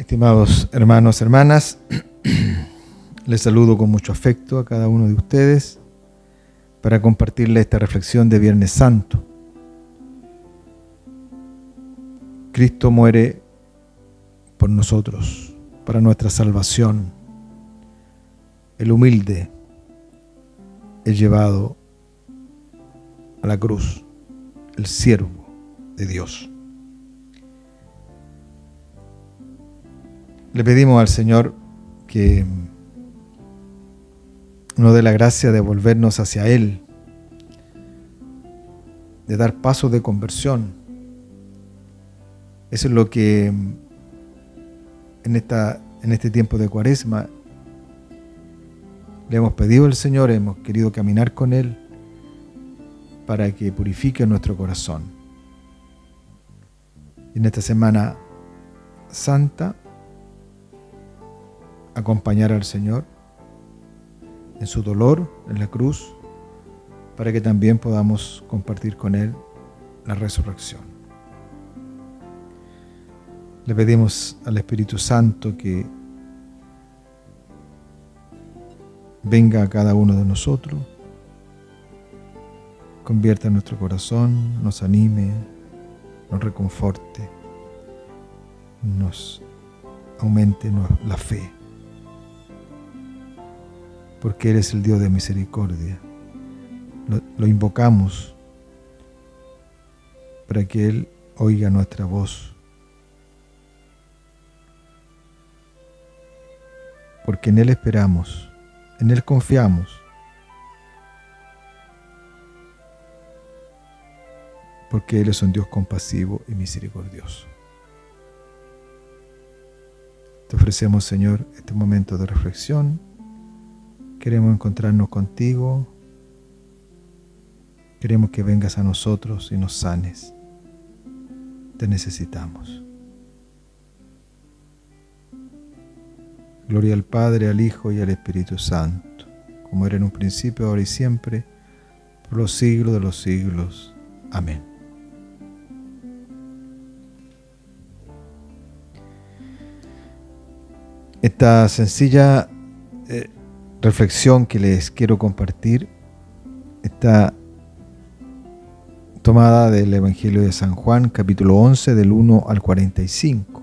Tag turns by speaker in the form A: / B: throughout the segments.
A: Estimados hermanos, hermanas, les saludo con mucho afecto a cada uno de ustedes para compartirles esta reflexión de Viernes Santo. Cristo muere por nosotros, para nuestra salvación. El humilde es llevado a la cruz, el siervo de Dios. Le pedimos al Señor que nos dé la gracia de volvernos hacia Él, de dar pasos de conversión. Eso es lo que en este tiempo de Cuaresma le hemos pedido al Señor, hemos querido caminar con Él para que purifique nuestro corazón. Y en esta Semana Santa, acompañar al Señor en su dolor en la cruz, para que también podamos compartir con Él la resurrección. Le pedimos al Espíritu Santo que venga a cada uno de nosotros, convierta nuestro corazón, nos anime, nos reconforte, nos aumente la fe. Porque eres el Dios de misericordia. Lo invocamos para que Él oiga nuestra voz. Porque en Él esperamos, en Él confiamos. Porque Él es un Dios compasivo y misericordioso. Te ofrecemos, Señor, este momento de reflexión. Queremos encontrarnos contigo. Queremos que vengas a nosotros y nos sanes. Te necesitamos. Gloria al Padre, al Hijo y al Espíritu Santo, como era en un principio, ahora y siempre, por los siglos de los siglos. Amén. Esta sencilla reflexión que les quiero compartir está tomada del Evangelio de San Juan, capítulo 11, del 1 al 45.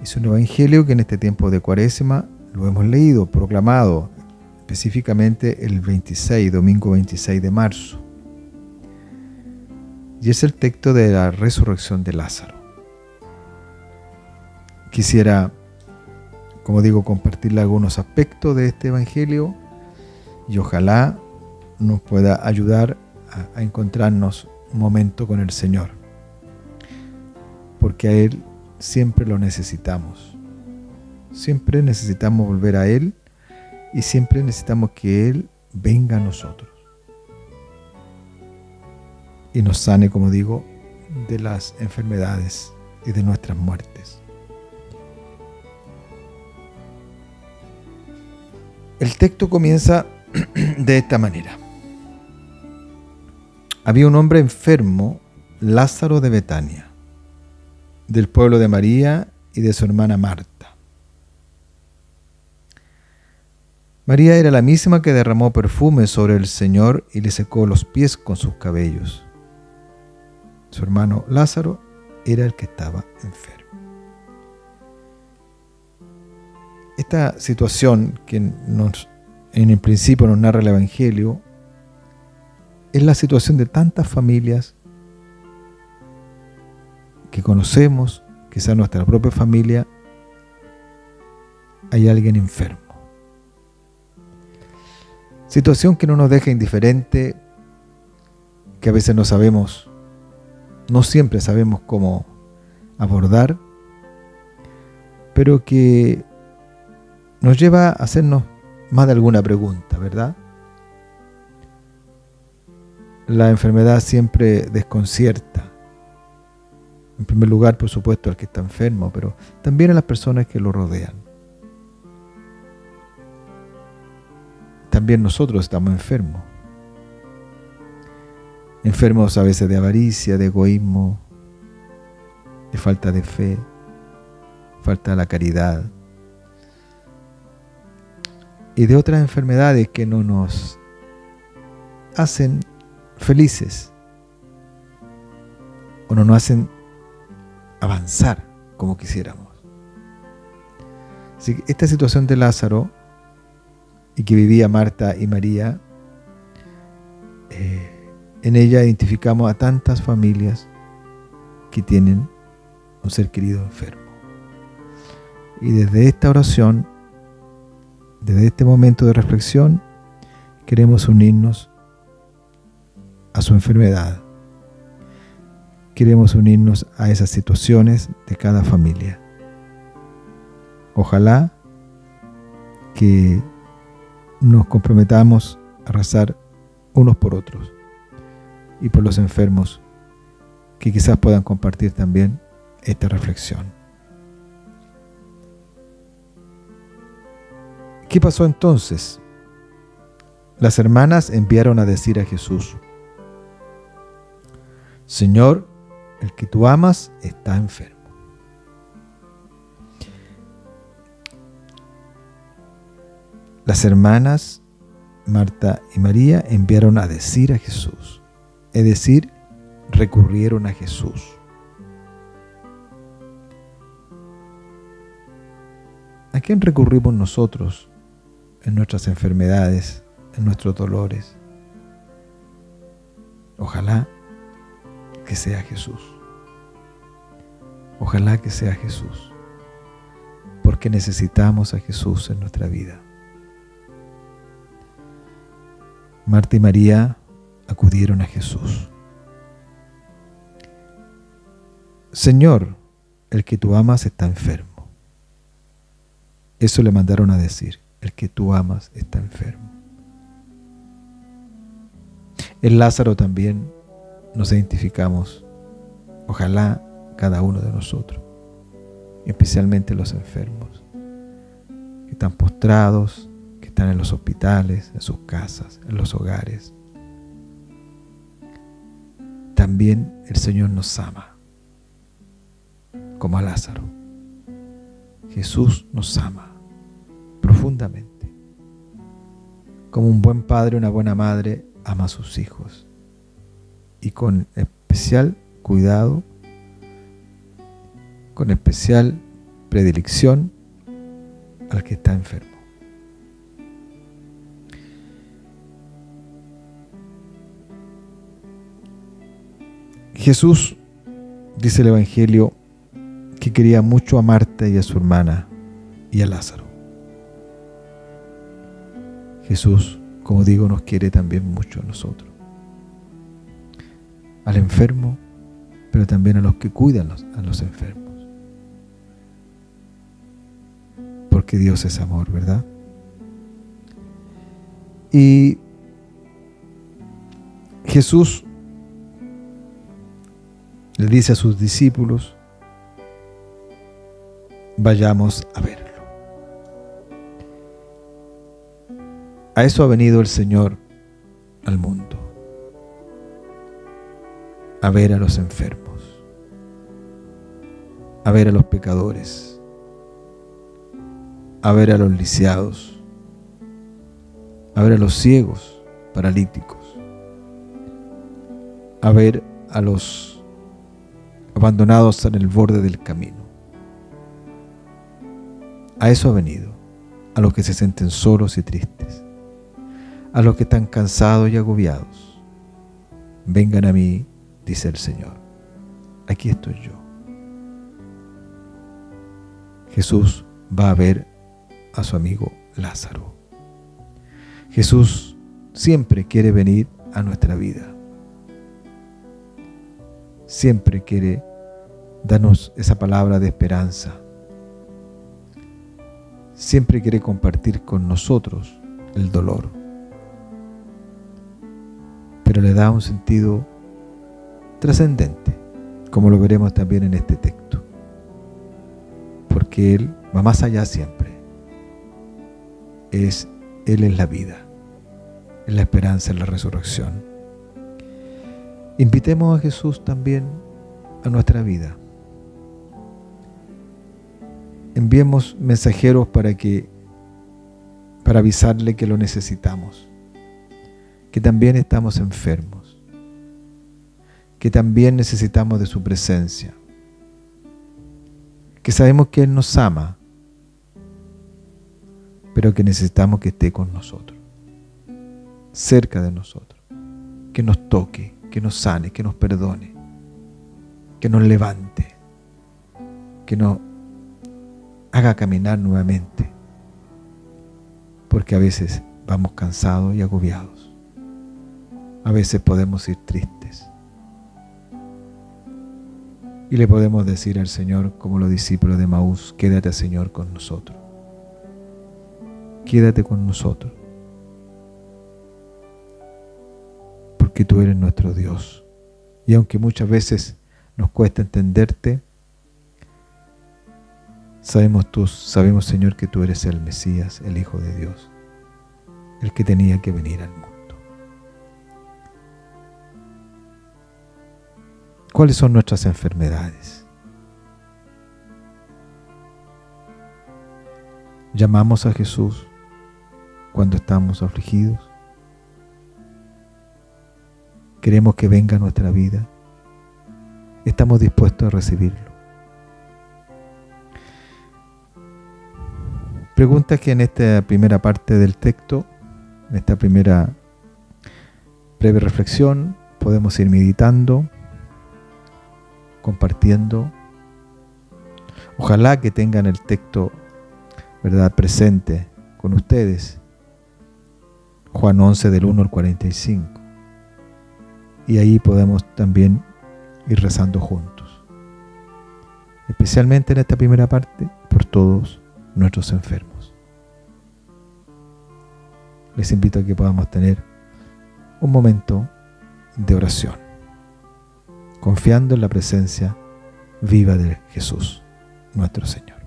A: Es un evangelio que en este tiempo de Cuaresma lo hemos leído, proclamado, específicamente el domingo 26 de marzo. Y es el texto de la resurrección de Lázaro. Quisiera, como digo, compartirle algunos aspectos de este evangelio y ojalá nos pueda ayudar a encontrarnos un momento con el Señor, porque a Él siempre lo necesitamos. Siempre necesitamos volver a Él y siempre necesitamos que Él venga a nosotros y nos sane, como digo, de las enfermedades y de nuestras muertes. El texto comienza de esta manera. Había un hombre enfermo, Lázaro de Betania, del pueblo de María y de su hermana Marta. María era la misma que derramó perfume sobre el Señor y le secó los pies con sus cabellos. Su hermano Lázaro era el que estaba enfermo. Esta situación que en el principio nos narra el Evangelio es la situación de tantas familias que conocemos, quizá en nuestra propia familia hay alguien enfermo. Situación que no nos deja indiferente, que a veces no siempre sabemos cómo abordar, pero que nos lleva a hacernos más de alguna pregunta, ¿verdad? La enfermedad siempre desconcierta. En primer lugar, por supuesto, al que está enfermo, pero también a las personas que lo rodean. También nosotros estamos enfermos. Enfermos a veces de avaricia, de egoísmo, de falta de fe, falta la caridad y de otras enfermedades que no nos hacen felices o no nos hacen avanzar como quisiéramos. Así que esta situación de Lázaro y que vivía Marta y María, en ella identificamos a tantas familias que tienen un ser querido enfermo. Y desde esta oración, desde este momento de reflexión, queremos unirnos a su enfermedad. Queremos unirnos a esas situaciones de cada familia. Ojalá que nos comprometamos a rezar unos por otros y por los enfermos que quizás puedan compartir también esta reflexión. ¿Qué pasó entonces? Las hermanas enviaron a decir a Jesús: Señor, el que tú amas está enfermo. Las hermanas Marta y María enviaron a decir a Jesús, es decir, recurrieron a Jesús. ¿A quién recurrimos nosotros en nuestras enfermedades, en nuestros dolores? Ojalá que sea Jesús. Ojalá que sea Jesús, porque necesitamos a Jesús en nuestra vida. Marta y María acudieron a Jesús. Señor, el que tú amas está enfermo. Eso le mandaron a decir, el que tú amas está enfermo. En Lázaro también nos identificamos, ojalá cada uno de nosotros, especialmente los enfermos, que están postrados, que están en los hospitales, en sus casas, en los hogares. También el Señor nos ama, como a Lázaro. Jesús nos ama profundamente. Como un buen padre, una buena madre ama a sus hijos. Y con especial cuidado, con especial predilección al que está enfermo. Jesús, dice el Evangelio, que quería mucho a Marta y a su hermana y a Lázaro. Jesús, como digo, nos quiere también mucho a nosotros. Al enfermo, pero también a los que cuidan a los enfermos. Porque Dios es amor, ¿verdad? Y Jesús le dice a sus discípulos: vayamos a verlo. A eso ha venido el Señor al mundo, a ver a los enfermos, a ver a los pecadores, a ver a los lisiados, a ver a los ciegos, paralíticos, a ver a los abandonados en el borde del camino. A eso ha venido, a los que se sienten solos y tristes, a los que están cansados y agobiados. Vengan a mí, dice el Señor. Aquí estoy yo. Jesús va a ver a su amigo Lázaro. Jesús siempre quiere venir a nuestra vida. Siempre quiere darnos esa palabra de esperanza. Siempre quiere compartir con nosotros el dolor. Pero le da un sentido trascendente, como lo veremos también en este texto. Porque Él va más allá siempre. Él es la vida, es la esperanza, es la resurrección. Invitemos a Jesús también a nuestra vida. enviemos mensajeros para avisarle que lo necesitamos, que también estamos enfermos, que también necesitamos de su presencia, que sabemos que Él nos ama, pero que necesitamos que esté con nosotros, cerca de nosotros, que nos toque, que nos sane, que nos perdone, que nos levante, que nos haga caminar nuevamente, porque a veces vamos cansados y agobiados, a veces podemos ir tristes, y le podemos decir al Señor, como los discípulos de Emaús: quédate, Señor, con nosotros, quédate con nosotros, porque tú eres nuestro Dios, y aunque muchas veces nos cuesta entenderte, sabemos, Señor, que tú eres el Mesías, el Hijo de Dios, el que tenía que venir al mundo. ¿Cuáles son nuestras enfermedades? ¿Llamamos a Jesús cuando estamos afligidos? ¿Queremos que venga a nuestra vida? ¿Estamos dispuestos a recibirlo? Pregunta que en esta primera parte del texto, en esta primera breve reflexión, podemos ir meditando, compartiendo. Ojalá que tengan el texto, ¿verdad?, presente con ustedes. Juan 11 del 1 al 45. Y ahí podemos también ir rezando juntos. Especialmente en esta primera parte, por todos nuestros enfermos. Les invito a que podamos tener un momento de oración, confiando en la presencia viva de Jesús, nuestro Señor.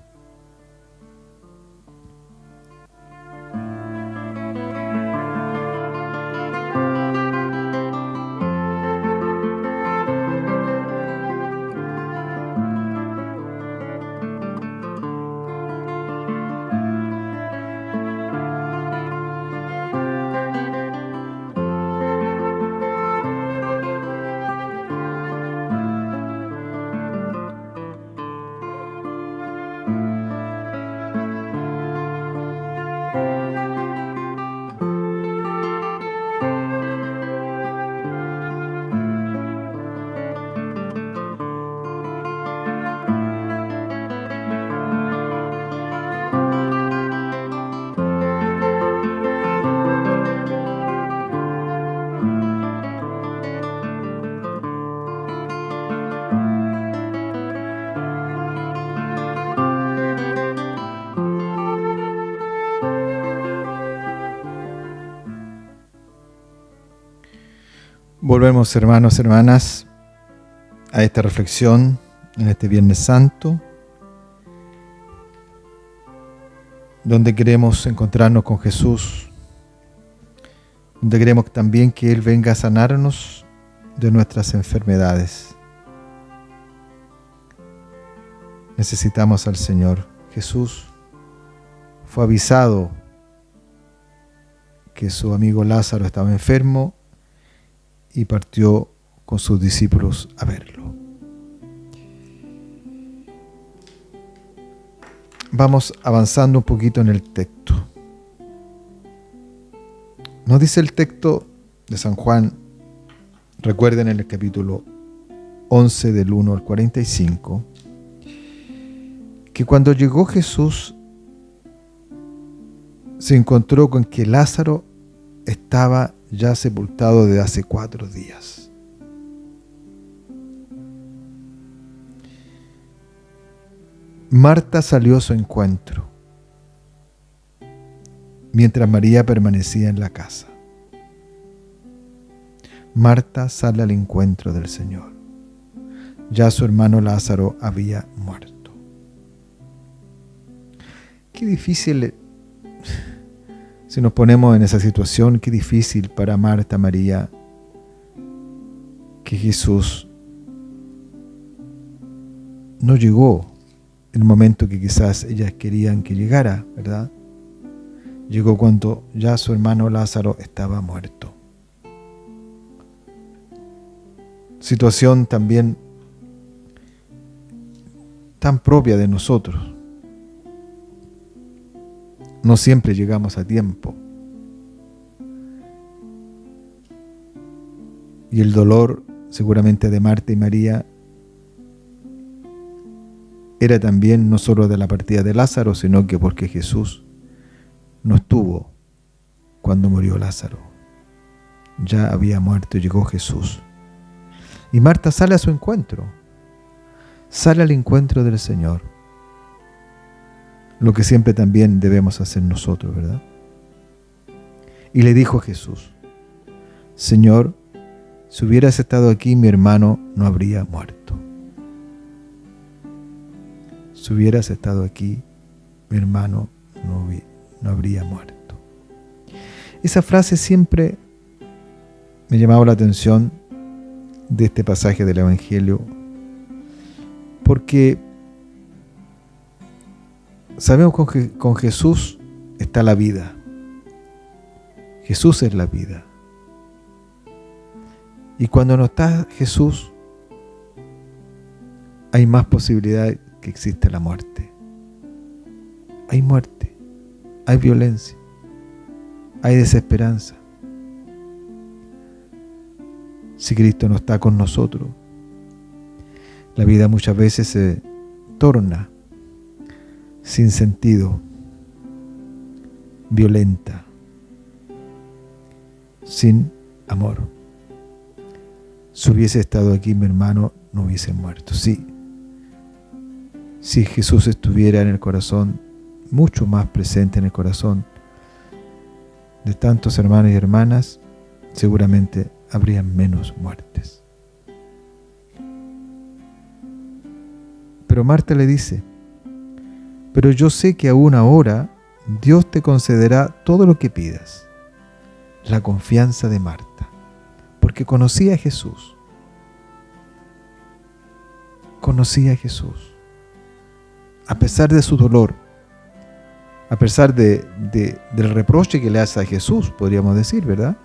A: Volvemos, hermanos, hermanas, a esta reflexión en este Viernes Santo, donde queremos encontrarnos con Jesús, donde queremos también que Él venga a sanarnos de nuestras enfermedades. Necesitamos al Señor. Jesús fue avisado que su amigo Lázaro estaba enfermo y partió con sus discípulos a verlo. Vamos avanzando un poquito en el texto. Nos dice el texto de San Juan, recuerden, en el capítulo 11 del 1 al 45, que cuando llegó Jesús se encontró con que Lázaro estaba ya sepultado desde hace 4 días. Marta salió a su encuentro, mientras María permanecía en la casa. Marta sale al encuentro del Señor. Ya su hermano Lázaro había muerto. Qué difícil, si nos ponemos en esa situación, qué difícil para Marta, María, que Jesús no llegó el momento que quizás ellas querían que llegara, ¿verdad? Llegó cuando ya su hermano Lázaro estaba muerto. Situación también tan propia de nosotros. No siempre llegamos a tiempo. Y el dolor seguramente de Marta y María era también no solo de la partida de Lázaro, sino que porque Jesús no estuvo cuando murió Lázaro. Ya había muerto y llegó Jesús. Y Marta sale a su encuentro. Sale al encuentro del Señor. Lo que siempre también debemos hacer nosotros, ¿verdad? Y le dijo a Jesús: Señor, si hubieras estado aquí, mi hermano no habría muerto. Si hubieras estado aquí, mi hermano no habría muerto. Esa frase siempre me llamaba la atención de este pasaje del Evangelio, porque sabemos que con Jesús está la vida. Jesús es la vida. Y cuando no está Jesús, hay más posibilidad que existe la muerte. Hay muerte, hay violencia, hay desesperanza. Si Cristo no está con nosotros, la vida muchas veces se torna sin sentido, violenta, sin amor. Si hubiese estado aquí, mi hermano no hubiese muerto. Sí, si Jesús estuviera en el corazón, mucho más presente en el corazón de tantos hermanos y hermanas, seguramente habría menos muertes. Pero Marta le dice: pero yo sé que aún ahora Dios te concederá todo lo que pidas. La confianza de Marta, porque conocía a Jesús. Conocía a Jesús. A pesar de su dolor, a pesar del reproche que le hace a Jesús, podríamos decir, ¿verdad?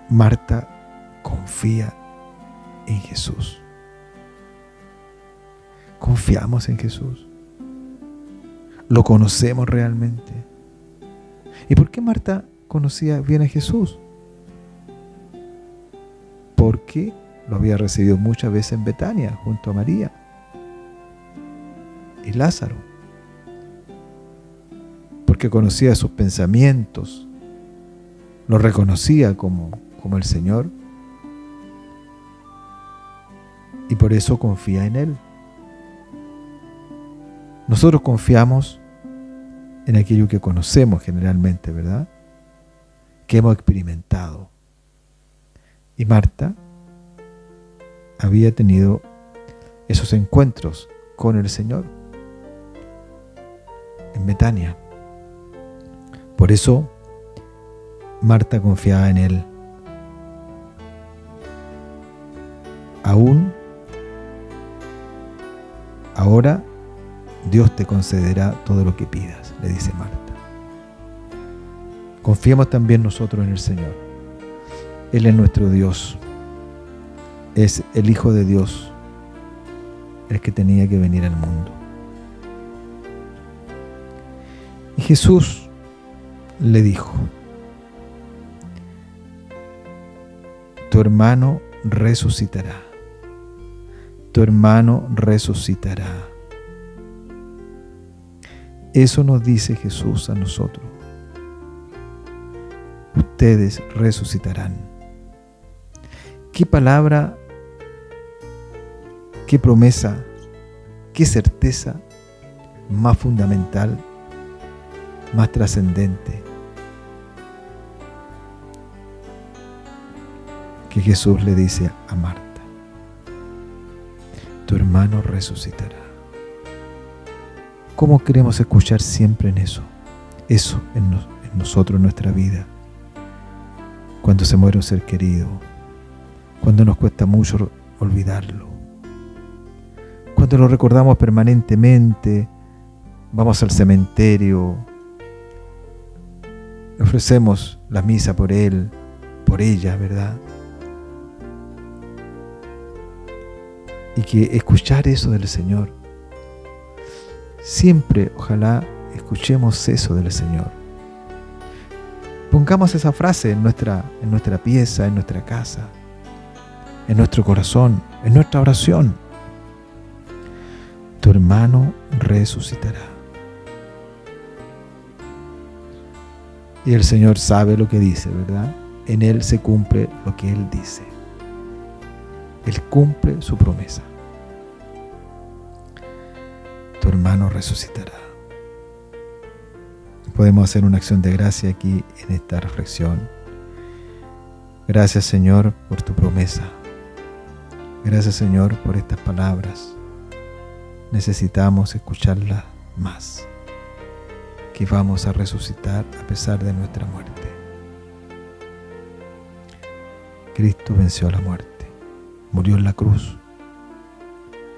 A: Marta confía en Jesús. Confiamos en Jesús. Lo conocemos realmente. ¿Y por qué Marta conocía bien a Jesús? Porque lo había recibido muchas veces en Betania, junto a María y Lázaro. Porque conocía sus pensamientos, lo reconocía como el Señor, y por eso confía en Él. Nosotros confiamos en aquello que conocemos generalmente, ¿verdad? Que hemos experimentado. Y Marta había tenido esos encuentros con el Señor en Betania. Por eso Marta confiaba en Él. Aún ahora Dios te concederá todo lo que pidas, le dice Marta. Confiemos también nosotros en el Señor. Él es nuestro Dios. Es el Hijo de Dios, el que tenía que venir al mundo. Y Jesús le dijo: tu hermano resucitará. Tu hermano resucitará. Eso nos dice Jesús a nosotros. Ustedes resucitarán. Qué palabra, qué promesa, qué certeza más fundamental, más trascendente, que Jesús le dice a Marta: tu hermano resucitará. ¿Cómo queremos escuchar siempre en eso? Eso en nosotros, en nuestra vida. Cuando se muere un ser querido, cuando nos cuesta mucho olvidarlo, cuando lo recordamos permanentemente, vamos al cementerio, le ofrecemos la misa por él, por ella, ¿verdad? Y que escuchar eso del Señor, siempre, ojalá, escuchemos eso del Señor. Pongamos esa frase en nuestra pieza, en nuestra casa, en nuestro corazón, en nuestra oración. Tu hermano resucitará. Y el Señor sabe lo que dice, ¿verdad? En Él se cumple lo que Él dice. Él cumple su promesa. Tu hermano resucitará. Podemos hacer una acción de gracia aquí en esta reflexión. Gracias, Señor, por tu promesa. Gracias, Señor, por estas palabras. Necesitamos escucharlas más. Que vamos a resucitar a pesar de nuestra muerte. Cristo venció la muerte. Murió en la cruz,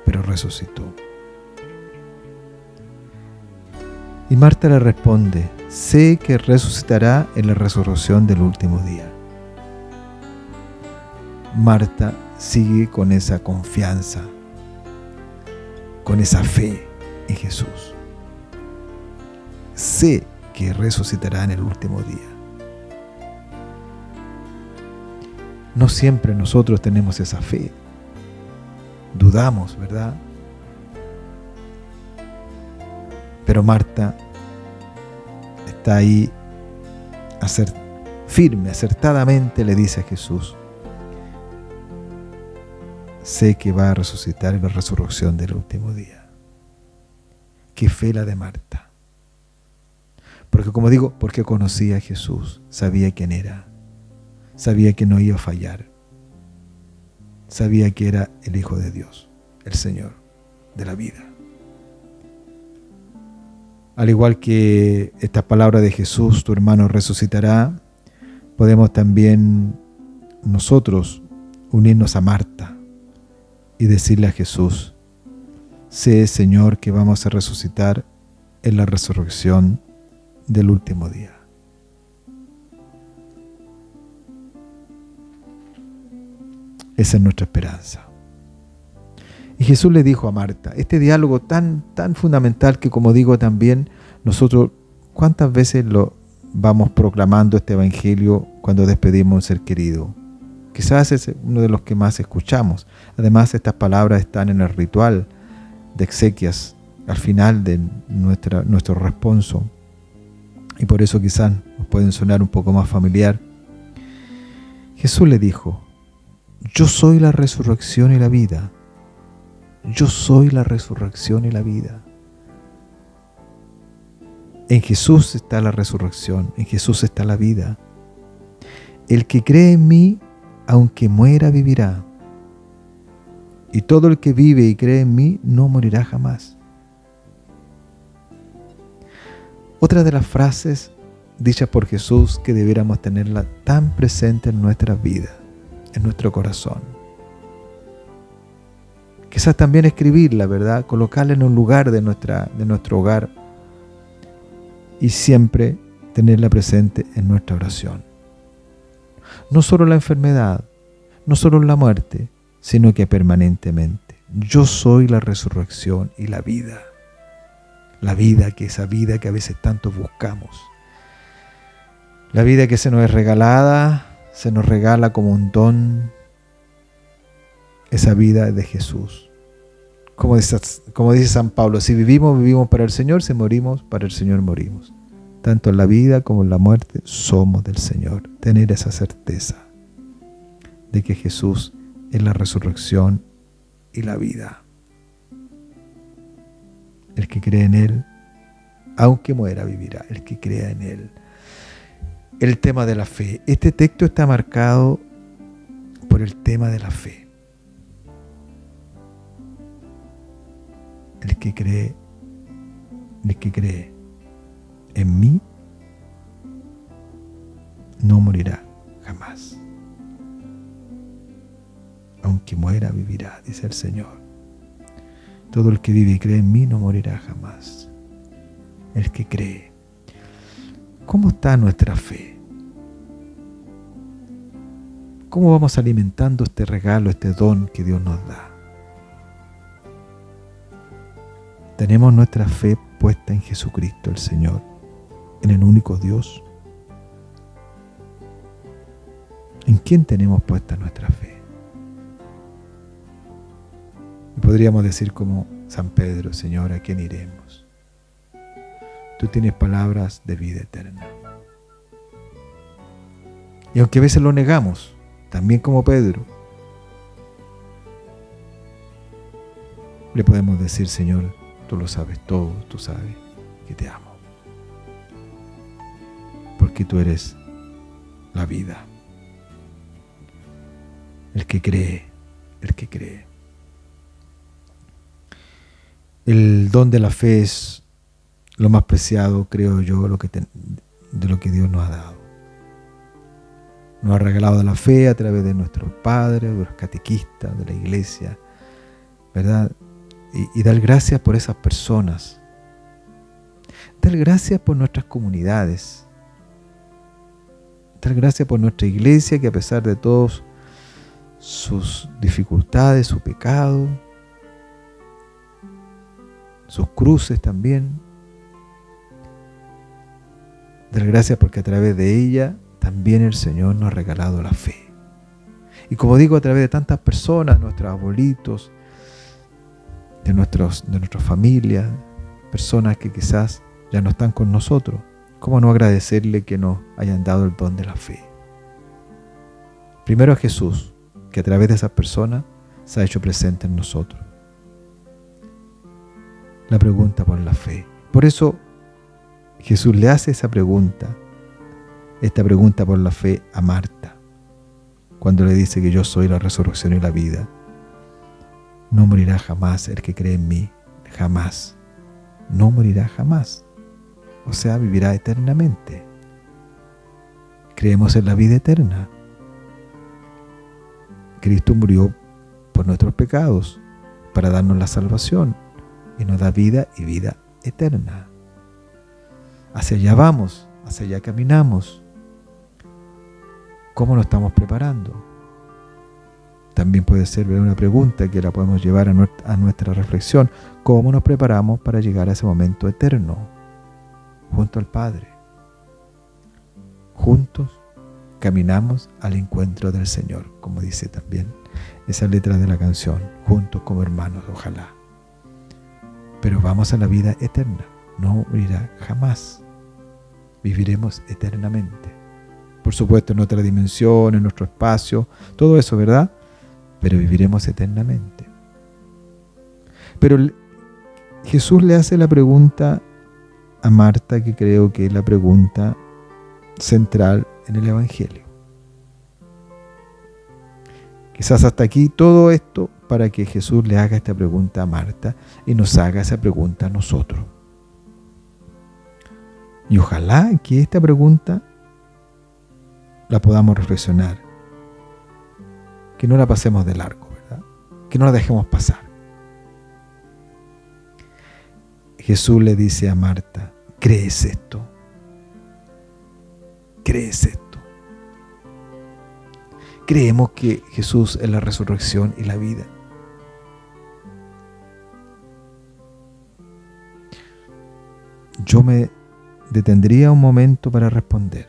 A: pero resucitó. Y Marta le responde: sé que resucitará en la resurrección del último día. Marta sigue con esa confianza, con esa fe en Jesús. Sé que resucitará en el último día. No siempre nosotros tenemos esa fe. Dudamos, ¿verdad? Pero Marta está ahí firme, acertadamente le dice a Jesús: sé que va a resucitar en la resurrección del último día. Qué fe la de Marta. Porque como digo, porque conocía a Jesús, sabía quién era, sabía que no iba a fallar, sabía que era el Hijo de Dios, el Señor de la vida. Al igual que esta palabra de Jesús, tu hermano resucitará, podemos también nosotros unirnos a Marta y decirle a Jesús: sé, Señor, que vamos a resucitar en la resurrección del último día. Esa es nuestra esperanza. Y Jesús le dijo a Marta, este diálogo tan fundamental que, como digo también, nosotros cuántas veces lo vamos proclamando este evangelio cuando despedimos a un ser querido. Quizás es uno de los que más escuchamos. Además, estas palabras están en el ritual de exequias al final de nuestro responso. Y por eso quizás nos pueden sonar un poco más familiar. Jesús le dijo: yo soy la resurrección y la vida. Yo soy la resurrección y la vida. En Jesús está la resurrección, en Jesús está la vida. El que cree en mí, aunque muera, vivirá. Y todo el que vive y cree en mí, no morirá jamás. Otra de las frases dichas por Jesús que debiéramos tenerla tan presente en nuestras vidas, en nuestro corazón. Quizás también escribirla, ¿verdad? Colocarla en un lugar de nuestro hogar y siempre tenerla presente en nuestra oración. No solo la enfermedad, no solo la muerte, sino que permanentemente. Yo soy la resurrección y la vida. La vida, que esa vida que a veces tanto buscamos. La vida que se nos es regalada, se nos regala como un don. Esa vida es de Jesús. Como dice San Pablo, si vivimos, vivimos para el Señor, si morimos, para el Señor morimos. Tanto en la vida como en la muerte somos del Señor. Tener esa certeza de que Jesús es la resurrección y la vida. El que cree en Él, aunque muera, vivirá. El que crea en Él. El tema de la fe. Este texto está marcado por el tema de la fe. El que cree en mí no morirá jamás. Aunque muera, vivirá, dice el Señor. Todo el que vive y cree en mí no morirá jamás. El que cree. ¿Cómo está nuestra fe? ¿Cómo vamos alimentando este regalo, este don que Dios nos da? ¿Tenemos nuestra fe puesta en Jesucristo el Señor, en el único Dios? ¿En quién tenemos puesta nuestra fe? Y podríamos decir como San Pedro: Señor, ¿a quién iremos? Tú tienes palabras de vida eterna. Y aunque a veces lo negamos, también como Pedro, le podemos decir: Señor, tú lo sabes todo, tú sabes que te amo. Porque tú eres la vida. El que cree, el que cree. El don de la fe es lo más preciado, creo yo, de lo que Dios nos ha dado. Nos ha regalado la fe a través de nuestros padres, de los catequistas, de la iglesia, ¿verdad? Y dar gracias por esas personas. Dar gracias por nuestras comunidades. Dar gracias por nuestra iglesia, que a pesar de todos sus dificultades, su pecado, sus cruces también. Dar gracias porque a través de ella también el Señor nos ha regalado la fe. Y como digo, a través de tantas personas, nuestros abuelitos, de nuestra familia, personas que quizás ya no están con nosotros, ¿cómo no agradecerle que nos hayan dado el don de la fe? Primero a Jesús, que a través de esas personas se ha hecho presente en nosotros. La pregunta por la fe. Por eso Jesús le hace esta pregunta por la fe a Marta, cuando le dice que yo soy la resurrección y la vida. No morirá jamás el que cree en mí, jamás. No morirá jamás. O sea, vivirá eternamente. Creemos en la vida eterna. Cristo murió por nuestros pecados para darnos la salvación y nos da vida y vida eterna. Hacia allá vamos, hacia allá caminamos. ¿Cómo nos estamos preparando? También puede ser una pregunta que la podemos llevar a nuestra reflexión. ¿Cómo nos preparamos para llegar a ese momento eterno? Junto al Padre. Juntos caminamos al encuentro del Señor, como dice también esa letra de la canción. Juntos como hermanos, ojalá. Pero vamos a la vida eterna. No morirá jamás. Viviremos eternamente. Por supuesto, en otra dimensión, en nuestro espacio, todo eso, ¿verdad? Pero viviremos eternamente. Pero Jesús le hace la pregunta a Marta, que creo que es la pregunta central en el Evangelio. Quizás hasta aquí todo esto para que Jesús le haga esta pregunta a Marta y nos haga esa pregunta a nosotros. Y ojalá que esta pregunta la podamos reflexionar. Que no la pasemos de largo, ¿verdad? Que no la dejemos pasar. Jesús le dice a Marta: ¿crees esto? ¿Crees esto? Creemos que Jesús es la resurrección y la vida. Yo me detendría un momento para responder.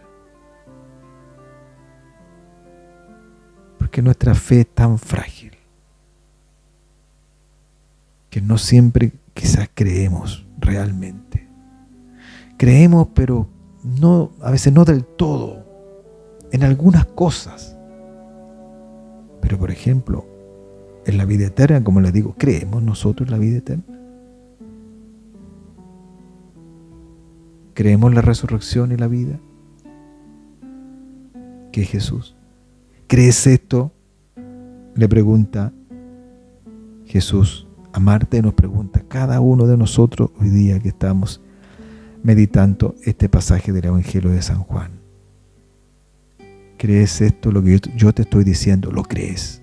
A: Porque nuestra fe es tan frágil que no siempre quizás creemos realmente. Creemos, pero no, a veces no del todo, en algunas cosas. Pero por ejemplo, en la vida eterna, como les digo, ¿creemos nosotros en la vida eterna? ¿Creemos en la resurrección y la vida? ¿Qué es Jesús? ¿Crees esto? Le pregunta Jesús a Marta y nos pregunta cada uno de nosotros hoy día que estamos meditando este pasaje del Evangelio de San Juan. ¿Crees esto? Lo que yo te estoy diciendo, ¿lo crees?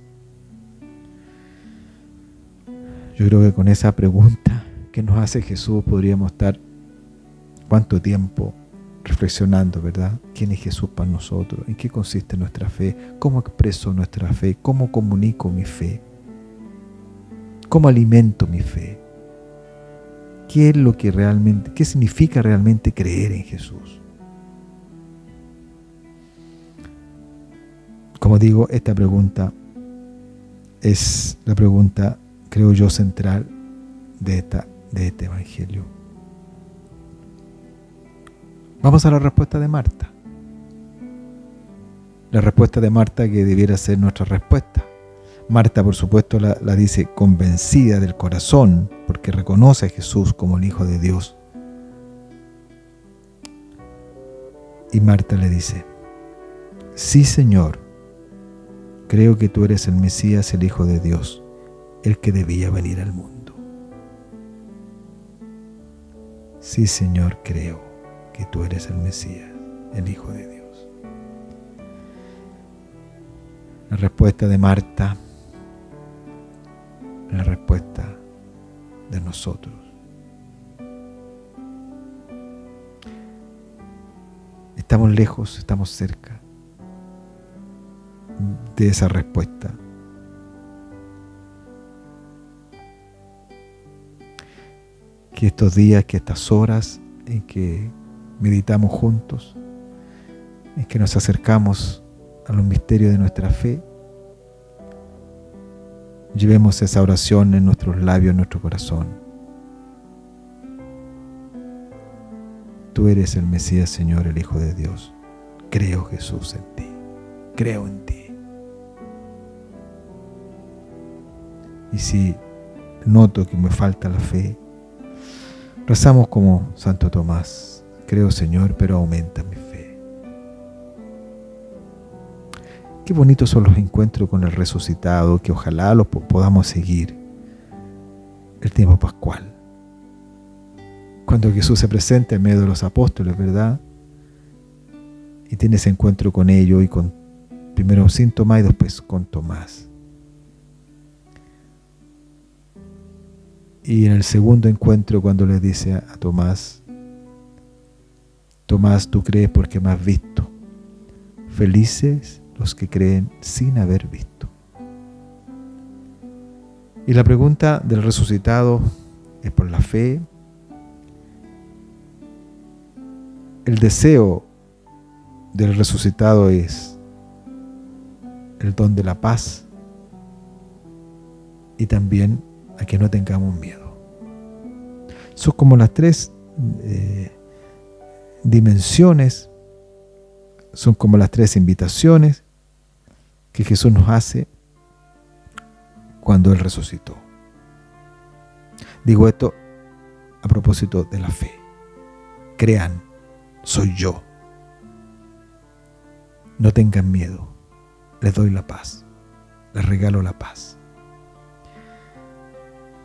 A: Yo creo que con esa pregunta que nos hace Jesús podríamos estar cuánto tiempo reflexionando, ¿verdad? ¿Quién es Jesús para nosotros? ¿En qué consiste nuestra fe? ¿Cómo expreso nuestra fe? ¿Cómo comunico mi fe? ¿Cómo alimento mi fe? ¿Qué es lo que realmente, qué significa realmente creer en Jesús? Como digo, esta pregunta es la pregunta, creo yo, central de este Evangelio. Vamos a la respuesta de Marta. La respuesta de Marta que debiera ser nuestra respuesta. Marta, por supuesto, la dice convencida del corazón, porque reconoce a Jesús como el Hijo de Dios. Y Marta le dice: sí, Señor, creo que tú eres el Mesías, el Hijo de Dios, el que debía venir al mundo. Sí, Señor, creo que tú eres el Mesías, el Hijo de Dios. La respuesta de Marta, la respuesta de nosotros. Estamos lejos, estamos cerca de esa respuesta. Que estos días, que estas horas en que meditamos juntos, en que nos acercamos a los misterios de nuestra fe, llevemos esa oración en nuestros labios, en nuestro corazón. Tú eres el Mesías, Señor, el Hijo de Dios. Creo, Jesús, en ti. Creo en ti. Y si noto que me falta la fe, rezamos como Santo Tomás. Creo, Señor, pero aumenta mi fe. Qué bonitos son los encuentros con el resucitado, que ojalá los podamos seguir el tiempo pascual. Cuando Jesús se presenta en medio de los apóstoles, ¿verdad? Y tiene ese encuentro con ellos, y con primero sin Tomás y después con Tomás. Y en el segundo encuentro, cuando le dice a Tomás: Tomás, tú crees porque me has visto. Felices los que creen sin haber visto. Y la pregunta del resucitado es por la fe. El deseo del resucitado es el don de la paz, y también a que no tengamos miedo. Son como las tres dimensiones, son como las tres invitaciones que Jesús nos hace cuando Él resucitó. Digo esto a propósito de la fe. Crean, soy yo. No tengan miedo. Les doy la paz. Les regalo la paz.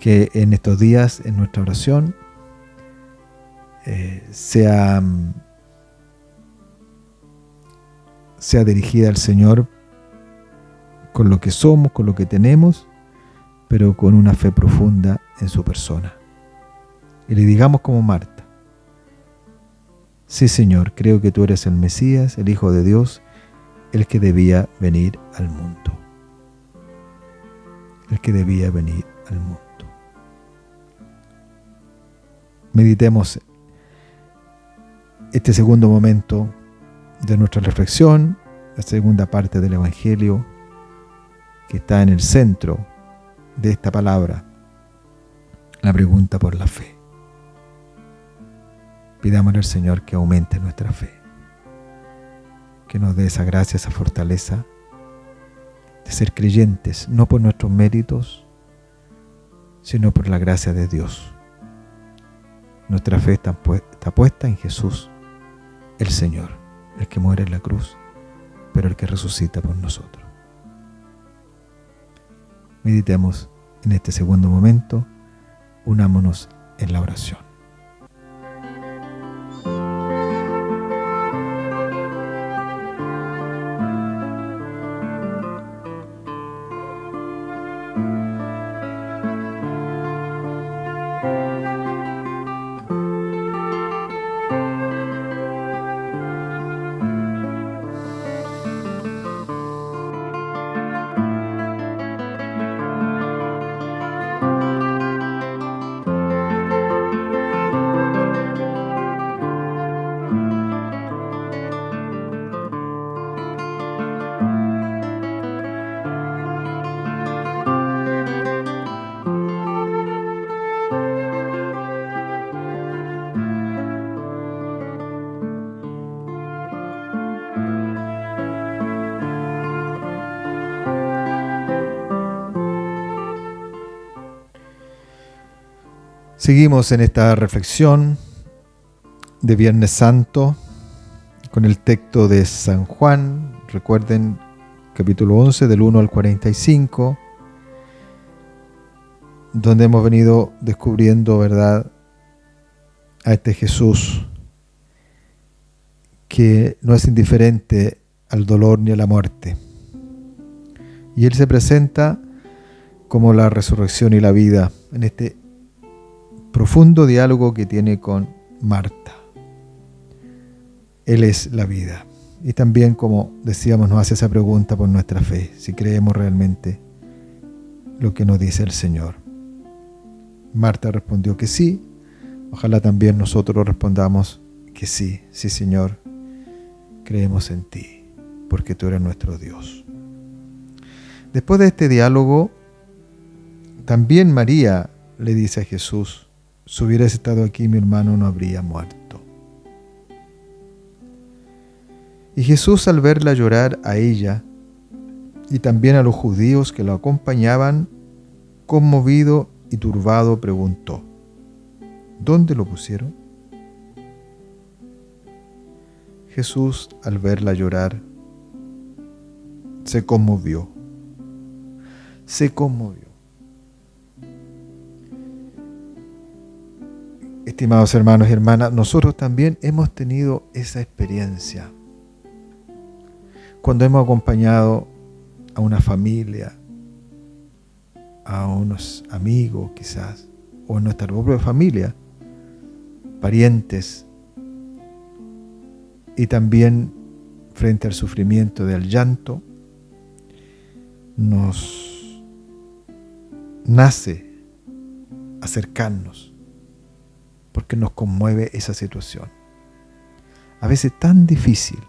A: Que en estos días, en nuestra oración, sea dirigida al Señor con lo que somos, con lo que tenemos, pero con una fe profunda en su persona. Y le digamos como Marta: sí, Señor, creo que tú eres el Mesías, el Hijo de Dios, el que debía venir al mundo. El que debía venir al mundo. Meditemos este segundo momento de nuestra reflexión, la segunda parte del Evangelio, que está en el centro de esta palabra, la pregunta por la fe. Pidámosle al Señor que aumente nuestra fe, que nos dé esa gracia, esa fortaleza de ser creyentes, no por nuestros méritos, sino por la gracia de Dios. Nuestra fe está puesta en Jesús, el Señor, el que muere en la cruz, pero el que resucita por nosotros. Meditemos en este segundo momento, unámonos en la oración. Seguimos en esta reflexión de Viernes Santo con el texto de San Juan. Recuerden, capítulo 11, del 1 al 45, donde hemos venido descubriendo, ¿verdad?, a este Jesús que no es indiferente al dolor ni a la muerte. Y Él se presenta como la resurrección y la vida en este profundo diálogo que tiene con Marta. Él es la vida. Y también, como decíamos, nos hace esa pregunta por nuestra fe, si creemos realmente lo que nos dice el Señor. Marta respondió que sí. Ojalá también nosotros respondamos que sí. Sí, Señor, creemos en ti, porque tú eres nuestro Dios. Después de este diálogo, también María le dice a Jesús: si hubieras estado aquí, mi hermano no habría muerto. Y Jesús, al verla llorar a ella y también a los judíos que lo acompañaban, conmovido y turbado, preguntó: ¿dónde lo pusieron? Jesús, al verla llorar, se conmovió. Se conmovió. Estimados hermanos y hermanas, nosotros también hemos tenido esa experiencia. Cuando hemos acompañado a una familia, a unos amigos quizás, o en nuestra propia familia, parientes, y también frente al sufrimiento del llanto, nos nace acercarnos, porque nos conmueve esa situación. A veces tan difícil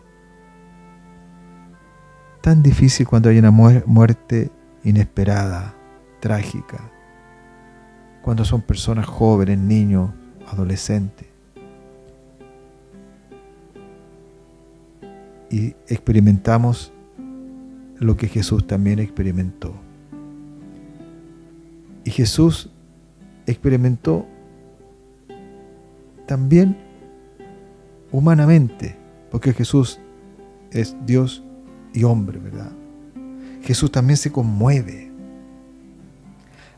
A: cuando hay una muerte inesperada, trágica, cuando son personas jóvenes, niños, adolescentes, y experimentamos lo que Jesús también experimentó. Y Jesús experimentó también humanamente, porque Jesús es Dios y hombre, ¿verdad? Jesús también se conmueve.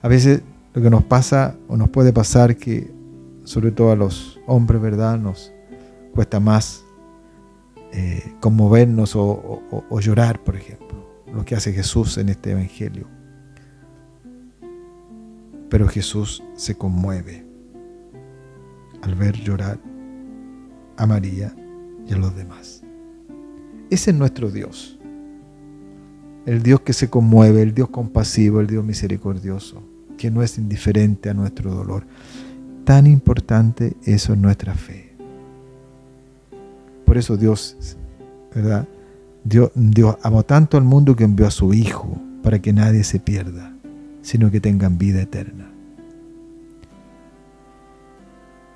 A: A veces lo que nos pasa o nos puede pasar, que sobre todo a los hombres, ¿verdad?, nos cuesta más conmovernos o llorar, por ejemplo, lo que hace Jesús en este evangelio. Pero Jesús se conmueve al ver llorar a María y a los demás. Ese es nuestro Dios. El Dios que se conmueve, el Dios compasivo, el Dios misericordioso, que no es indiferente a nuestro dolor. Tan importante eso es nuestra fe. Por eso Dios, ¿verdad?, Dios amó tanto al mundo que envió a su Hijo para que nadie se pierda, sino que tengan vida eterna.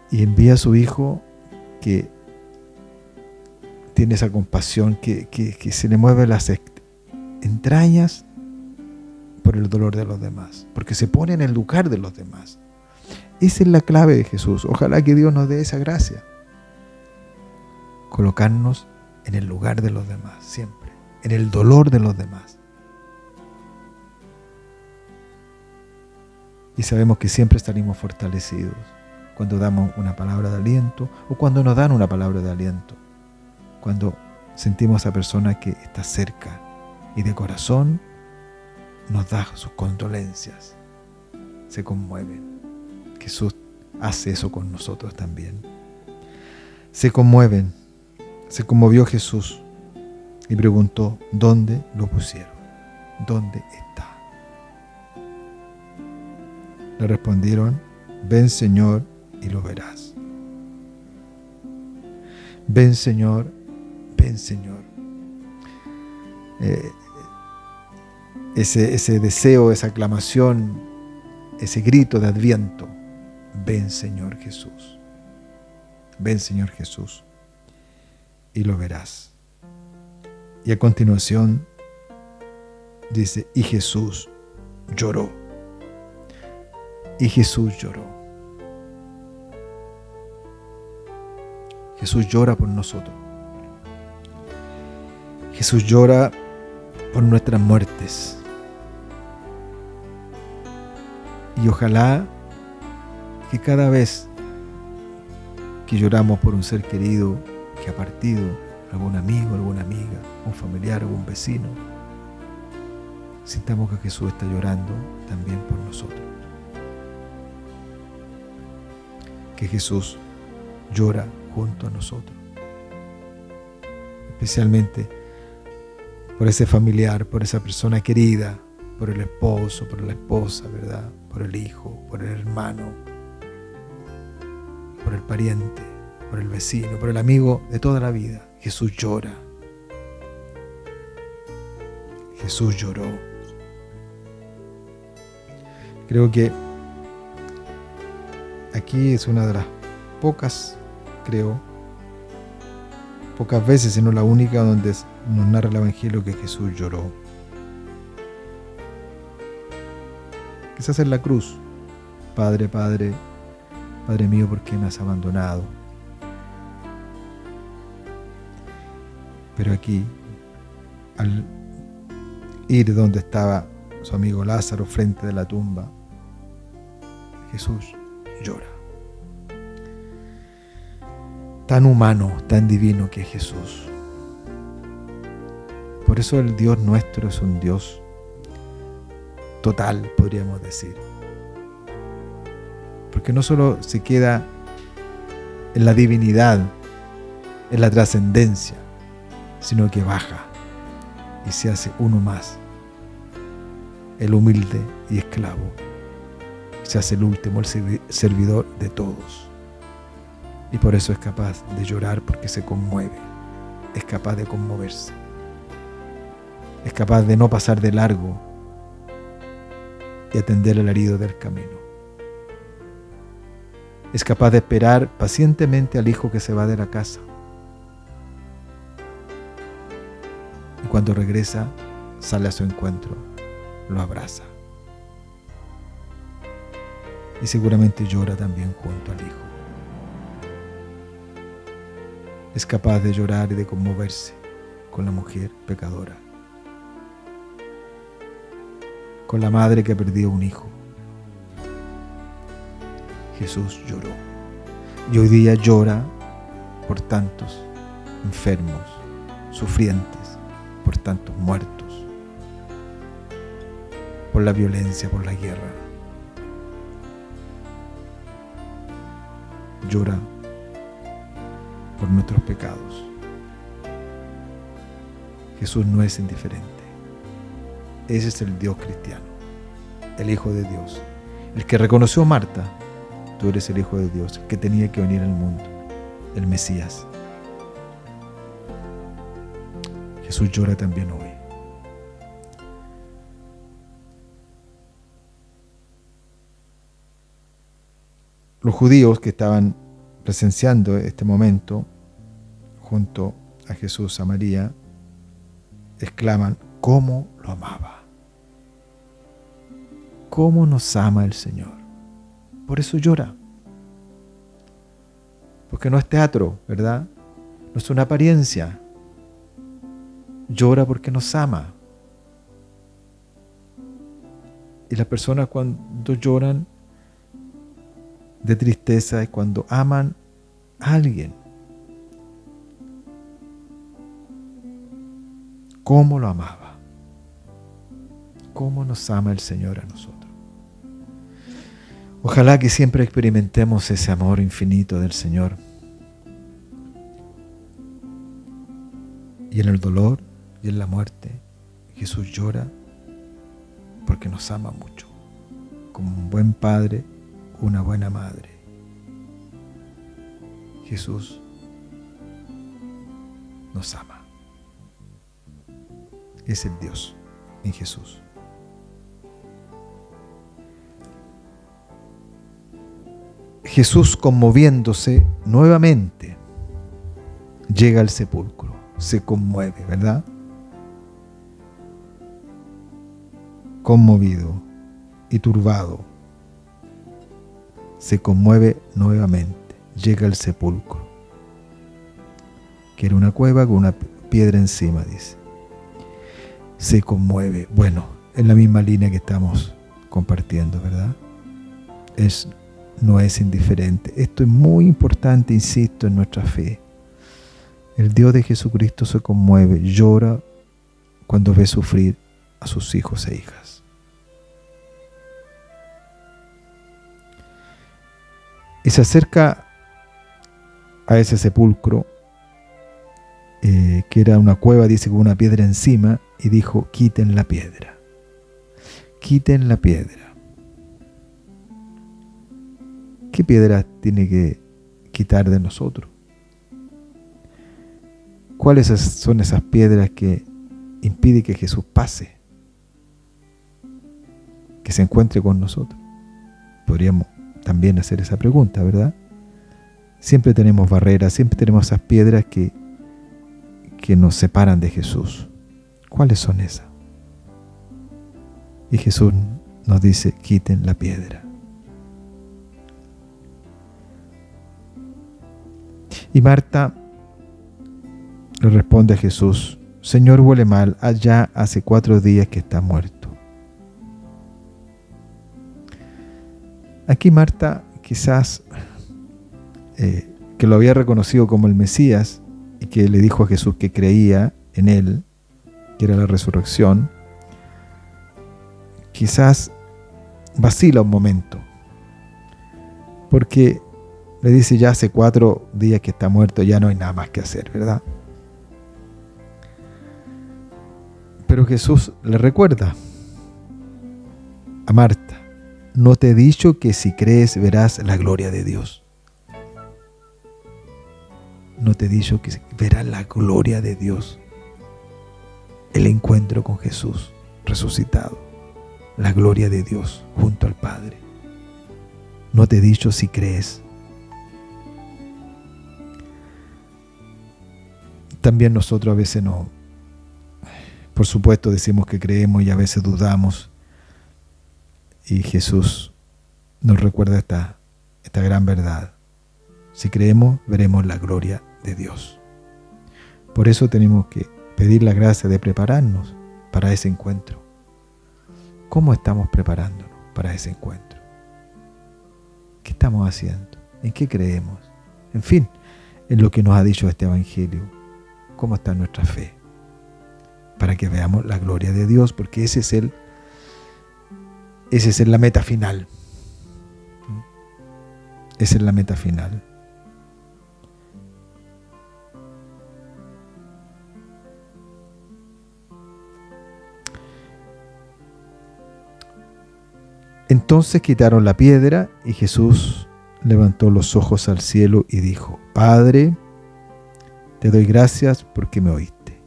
A: Y envía a su Hijo que tiene esa compasión, que se le mueve las entrañas por el dolor de los demás, porque se pone en el lugar de los demás. Esa es la clave de Jesús. Ojalá que Dios nos dé esa gracia. Colocarnos en el lugar de los demás, siempre, en el dolor de los demás. Y sabemos que siempre estaremos fortalecidos cuando damos una palabra de aliento o cuando nos dan una palabra de aliento. Cuando sentimos a esa persona que está cerca y de corazón nos da sus condolencias, se conmueven. Jesús hace eso con nosotros también. Se conmueven. Se conmovió Jesús y preguntó: ¿dónde lo pusieron? ¿Dónde está? Le respondieron: ven, Señor, y lo verás. Ven, Señor, ven, Señor. Ese deseo, esa aclamación, ese grito de adviento: ven, Señor Jesús. Ven, Señor Jesús, y lo verás. Y a continuación dice: y Jesús lloró. Y Jesús lloró. Jesús llora por nosotros. Jesús llora por nuestras muertes. Y ojalá que cada vez que lloramos por un ser querido que ha partido, algún amigo, alguna amiga, un familiar, algún vecino, sintamos que Jesús está llorando también por nosotros. Que Jesús llora junto a nosotros. Especialmente por ese familiar, por esa persona querida, por el esposo, por la esposa, ¿verdad? Por el hijo, por el hermano, por el pariente, por el vecino, por el amigo de toda la vida. Jesús llora. Jesús lloró. Creo que aquí es una de las pocas veces, sino la única, donde nos narra el Evangelio que Jesús lloró. Quizás en la cruz. Padre, Padre, Padre mío, ¿por qué me has abandonado? Pero aquí, al ir donde estaba su amigo Lázaro frente de la tumba, Jesús llora. Tan humano, tan divino que es Jesús. Por eso el Dios nuestro es un Dios total, podríamos decir. Porque no solo se queda en la divinidad, en la trascendencia, sino que baja y se hace uno más, el humilde y esclavo. Se hace el último, el servidor de todos. Y por eso es capaz de llorar, porque se conmueve, es capaz de conmoverse, es capaz de no pasar de largo y atender el herido del camino. Es capaz de esperar pacientemente al hijo que se va de la casa. Y cuando regresa, sale a su encuentro, lo abraza. Y seguramente llora también junto al hijo. Es capaz de llorar y de conmoverse con la mujer pecadora, con la madre que perdió un hijo. Jesús lloró. Y hoy día llora por tantos enfermos, sufrientes, por tantos muertos, por la violencia, por la guerra. Llora por nuestros pecados. Jesús no es indiferente. Ese es el Dios cristiano, el Hijo de Dios, el que reconoció a Marta: tú eres el Hijo de Dios, el que tenía que venir al mundo, el Mesías. Jesús llora también hoy. Los judíos que estaban presenciando este momento junto a Jesús, a María, exclaman: ¿cómo lo amaba? ¿Cómo nos ama el Señor? Por eso llora. Porque no es teatro, ¿verdad? No es una apariencia. Llora porque nos ama. Y las personas, cuando lloran de tristeza, es cuando aman a alguien. ¿Cómo lo amaba? ¿Cómo nos ama el Señor a nosotros? Ojalá que siempre experimentemos ese amor infinito del Señor. Y en el dolor y en la muerte, Jesús llora porque nos ama mucho, como un buen padre, una buena madre. Jesús nos ama. Es el Dios en Jesús. Jesús, conmoviéndose nuevamente, llega al sepulcro, se conmueve, ¿verdad? Conmovido y turbado, se conmueve nuevamente, llega al sepulcro. que era una cueva con una piedra encima, dice. Se conmueve. Bueno, en la misma línea que estamos compartiendo, ¿verdad? No es indiferente. Esto es muy importante, insisto, en nuestra fe. El Dios de Jesucristo se conmueve, llora cuando ve sufrir a sus hijos e hijas. Y se acerca a ese sepulcro, que era una cueva, dice, con una piedra encima, y dijo: quiten la piedra. Quiten la piedra. ¿Qué piedra tiene que quitar de nosotros? ¿Cuáles son esas piedras que impiden que Jesús pase? Que se encuentre con nosotros. Podríamos también hacer esa pregunta, ¿verdad? Siempre tenemos barreras, siempre tenemos esas piedras que nos separan de Jesús. ¿Cuáles son esas? Y Jesús nos dice: quiten la piedra. Y Marta le responde a Jesús: Señor, huele mal, allá hace 4 días que está muerto. Aquí Marta, quizás que lo había reconocido como el Mesías y que le dijo a Jesús que creía en él, que era la resurrección, quizás vacila un momento, porque le dice: ya hace 4 días que está muerto, ya no hay nada más que hacer, ¿verdad? Pero Jesús le recuerda a Marta: ¿no te he dicho que si crees verás la gloria de Dios? ¿No te he dicho que verás la gloria de Dios? El encuentro con Jesús resucitado, la gloria de Dios junto al Padre. ¿No te he dicho si crees? También nosotros a veces no, por supuesto decimos que creemos y a veces dudamos, y Jesús nos recuerda esta gran verdad: si creemos, veremos la gloria de Dios. Por eso tenemos que pedir la gracia de prepararnos para ese encuentro. ¿Cómo estamos preparándonos para ese encuentro? ¿Qué estamos haciendo? ¿En qué creemos? En fin, en lo que nos ha dicho este Evangelio. ¿Cómo está nuestra fe? Para que veamos la gloria de Dios, porque esa es la meta final. Esa es la meta final. Entonces quitaron la piedra y Jesús levantó los ojos al cielo y dijo: Padre, te doy gracias porque me oíste.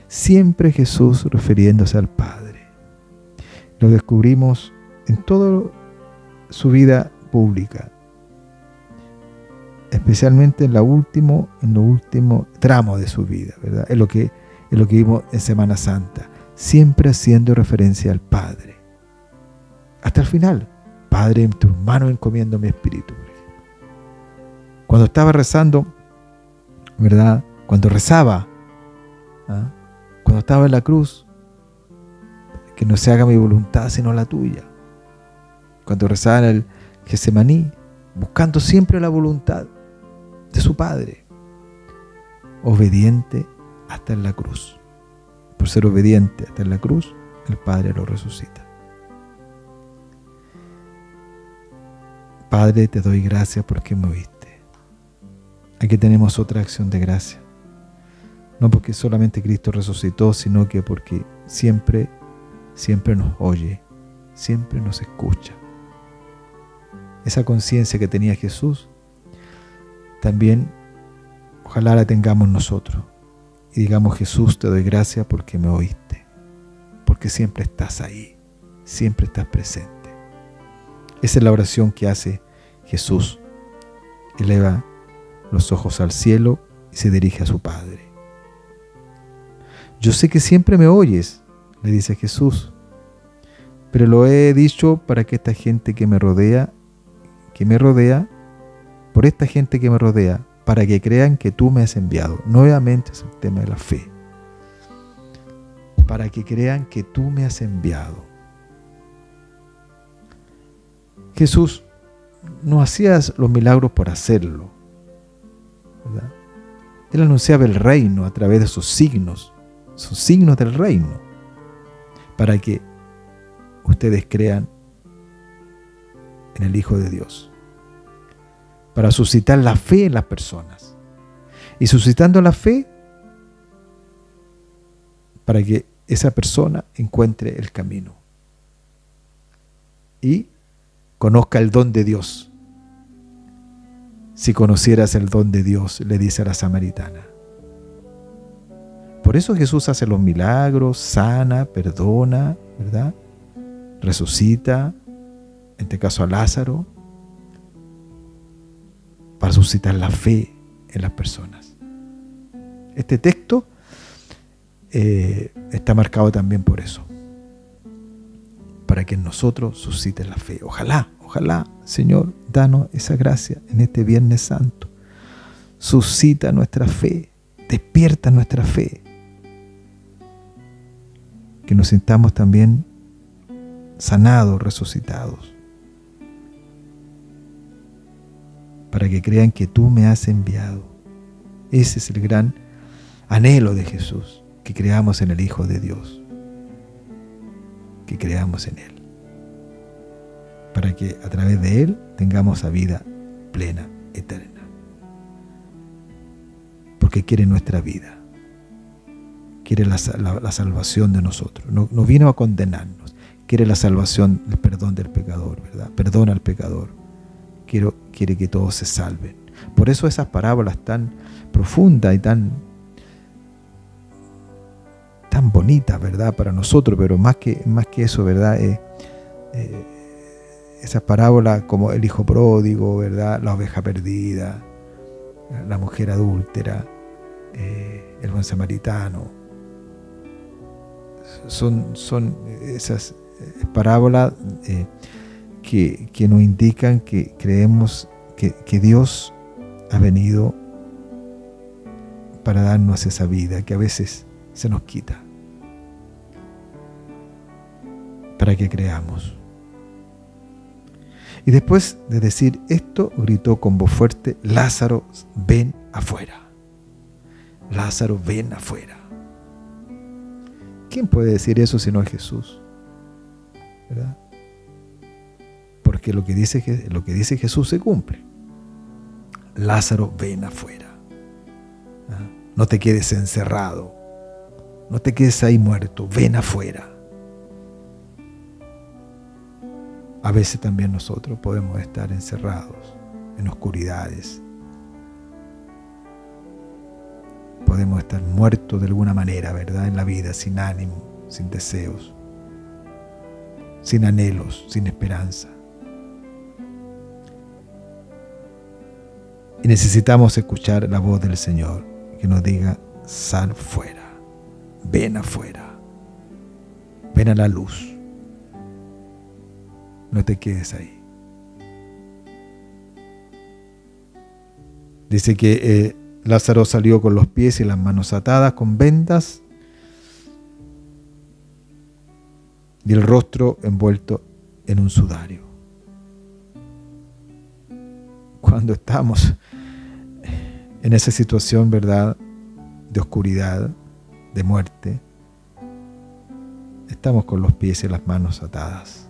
A: Siempre Jesús refiriéndose al Padre. Lo descubrimos en toda su vida pública, especialmente en lo último tramo de su vida, ¿verdad? Es lo que vimos en Semana Santa, siempre haciendo referencia al Padre. Hasta el final: Padre, en tus manos encomiendo mi espíritu. Cuando estaba rezando, ¿verdad? Cuando rezaba, cuando estaba en la cruz: que no se haga mi voluntad sino la tuya. Cuando rezaba en el Getsemaní, buscando siempre la voluntad de su Padre, obediente hasta en la cruz. Por ser obediente hasta en la cruz, el Padre lo resucita. Padre, te doy gracias porque me oíste. Aquí tenemos otra acción de gracia. No porque solamente Cristo resucitó, sino que porque siempre nos oye, siempre nos escucha. Esa conciencia que tenía Jesús, también ojalá la tengamos nosotros. Y digamos: Jesús, te doy gracias porque me oíste. Porque siempre estás ahí, siempre estás presente. Esa es la oración que hace Jesús. Eleva los ojos al cielo y se dirige a su Padre. Yo sé que siempre me oyes, le dice Jesús, pero lo he dicho para que esta gente que me rodea, por esta gente que me rodea, para que crean que tú me has enviado. Nuevamente es el tema de la fe. Para que crean que tú me has enviado. Jesús no hacía los milagros por hacerlo, ¿verdad? Él anunciaba el reino a través de sus signos del reino, para que ustedes crean en el Hijo de Dios, para suscitar la fe en las personas, y suscitando la fe para que esa persona encuentre el camino y conozca el don de Dios. Si conocieras el don de Dios, le dice a la samaritana. Por eso Jesús hace los milagros, sana, perdona, ¿verdad? Resucita, en este caso a Lázaro, para suscitar la fe en las personas. Este texto está marcado también por eso, para que en nosotros suscite la fe. Ojalá, Señor, danos esa gracia en este Viernes Santo. Suscita nuestra fe, despierta nuestra fe, que nos sintamos también sanados, resucitados, para que crean que tú me has enviado. Ese es el gran anhelo de Jesús, que creamos en el Hijo de Dios, que creamos en Él, para que a través de Él tengamos la vida plena, eterna, porque quiere nuestra vida, quiere la salvación de nosotros. No vino a condenarnos, quiere la salvación, el perdón del pecador, ¿verdad? Perdona al pecador, quiere que todos se salven. Por eso esas parábolas tan profundas y tan bonitas, ¿verdad? Para nosotros, pero más que eso, ¿verdad? Esas parábolas como el hijo pródigo, ¿verdad? La oveja perdida, la mujer adúltera, el buen samaritano. Son esas parábolas que nos indican que creemos que Dios ha venido para darnos esa vida que a veces se nos quita, para que creamos. Y después de decir esto, gritó con voz fuerte: Lázaro, ven afuera. Lázaro, ven afuera. ¿Quién puede decir eso si no es Jesús? ¿Verdad? Porque lo que dice Jesús se cumple. Lázaro, ven afuera. ¿Ah? No te quedes encerrado. No te quedes ahí muerto. Ven afuera. A veces también nosotros podemos estar encerrados en oscuridades. Podemos estar muertos de alguna manera, ¿verdad? En la vida, sin ánimo, sin deseos, sin anhelos, sin esperanza. Y necesitamos escuchar la voz del Señor que nos diga: sal fuera, ven afuera, ven a la luz. No te quedes ahí. Dice que Lázaro salió con los pies y las manos atadas con vendas y el rostro envuelto en un sudario. Cuando estamos en esa situación, ¿verdad?, de oscuridad, de muerte, estamos con los pies y las manos atadas.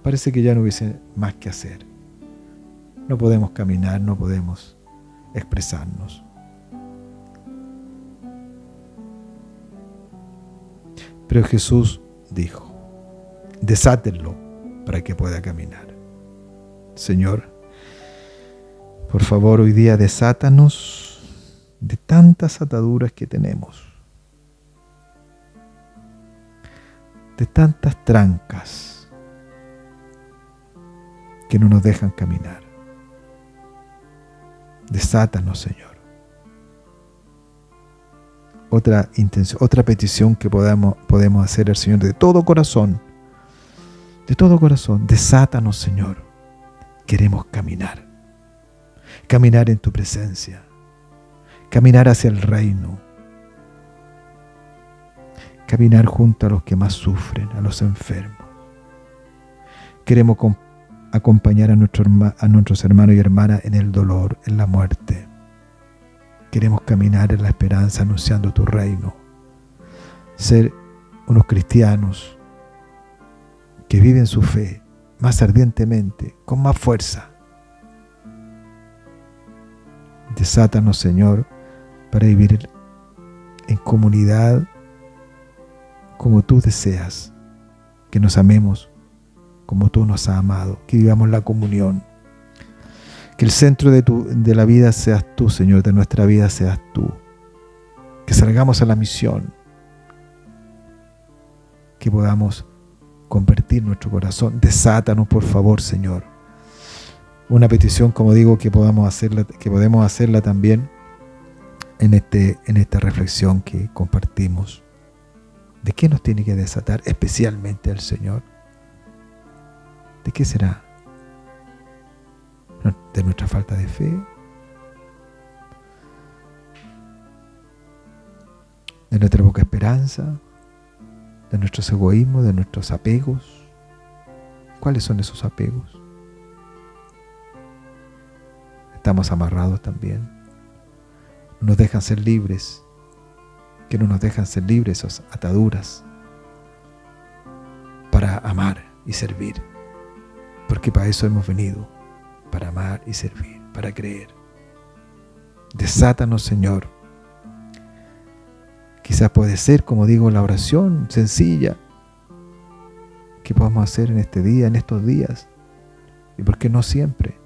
A: Parece que ya no hubiese más que hacer. No podemos caminar, no podemos expresarnos. Pero Jesús dijo: desátenlo para que pueda caminar. Señor, por favor, hoy día desátanos de tantas ataduras que tenemos, de tantas trancas que no nos dejan caminar. Desátanos, Señor. Otra intención, otra petición que podemos hacer al Señor de todo corazón. De todo corazón. Desátanos, Señor. Queremos caminar. caminar en tu presencia, caminar hacia el reino, caminar junto a los que más sufren, a los enfermos. Queremos acompañar a nuestros hermanos y hermanas en el dolor, en la muerte. Queremos caminar en la esperanza anunciando tu reino. Ser unos cristianos que viven su fe más ardientemente, con más fuerza. Desátanos, Señor, para vivir en comunidad como tú deseas, que nos amemos como tú nos has amado, que vivamos la comunión. Que el centro de la vida seas tú, Señor, de nuestra vida seas tú. Que salgamos a la misión. Que podamos convertir nuestro corazón. Desátanos, por favor, Señor. Una petición, como digo, que podemos hacerla también en esta reflexión que compartimos. ¿De qué nos tiene que desatar especialmente el Señor? ¿De qué será? ¿De nuestra falta de fe? ¿De nuestra poca esperanza? ¿De nuestros egoísmos? ¿De nuestros apegos? ¿Cuáles son esos apegos? Estamos amarrados también. No nos dejan ser libres. Que no nos dejan ser libres esas ataduras para amar y servir. Porque para eso hemos venido. Para amar y servir, para creer. Desátanos, Señor. Quizás puede ser, como digo, la oración sencilla que podamos hacer en este día, en estos días. Y por qué no siempre.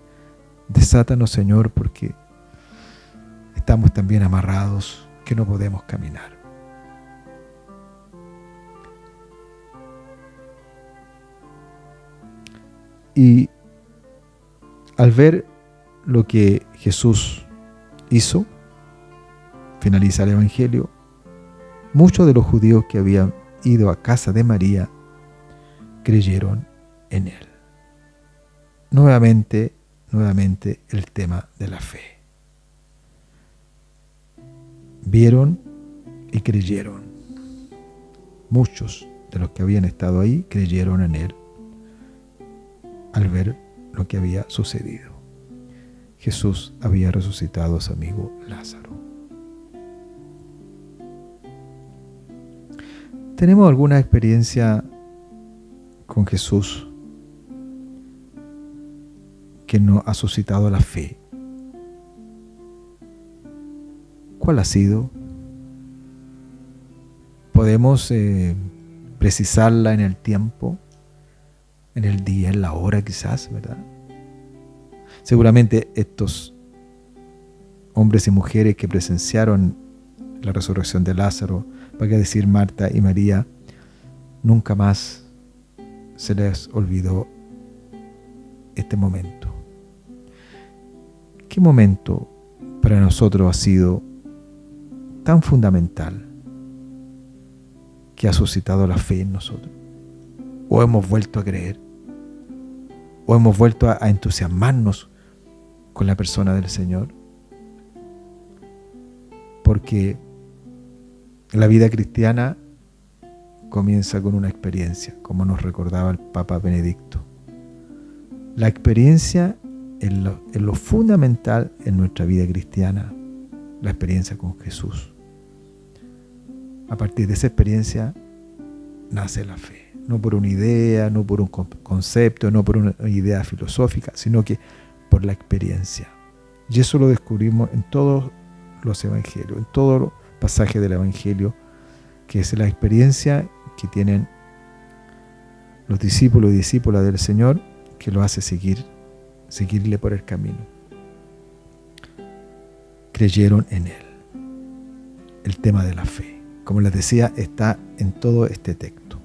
A: Desátanos, Señor, porque estamos también amarrados que no podemos caminar. Y al ver lo que Jesús hizo, finaliza el Evangelio, muchos de los judíos que habían ido a casa de María creyeron en él. Nuevamente el tema de la fe. Vieron y creyeron. Muchos de los que habían estado ahí creyeron en él al ver lo que había sucedido. Jesús había resucitado a su amigo Lázaro. ¿Tenemos alguna experiencia con Jesús que nos ha suscitado la fe? ¿Cuál ha sido? ¿Podemos precisarla en el tiempo? En el día, en la hora quizás, ¿verdad? Seguramente estos hombres y mujeres que presenciaron la resurrección de Lázaro, para qué decir Marta y María, nunca más se les olvidó este momento. ¿Qué momento para nosotros ha sido tan fundamental que ha suscitado la fe en nosotros? ¿O hemos vuelto a creer? ¿O hemos vuelto a entusiasmarnos con la persona del Señor? Porque la vida cristiana comienza con una experiencia, como nos recordaba el Papa Benedicto. La experiencia es lo fundamental en nuestra vida cristiana, la experiencia con Jesús. A partir de esa experiencia nace la fe. No por una idea, no por un concepto, no por una idea filosófica, sino que por la experiencia. Y eso lo descubrimos en todos los evangelios, en todos los pasajes del evangelio, que es la experiencia que tienen los discípulos y discípulas del Señor, que lo hace seguirle por el camino. Creyeron en Él. El tema de la fe, como les decía, está en todo este texto.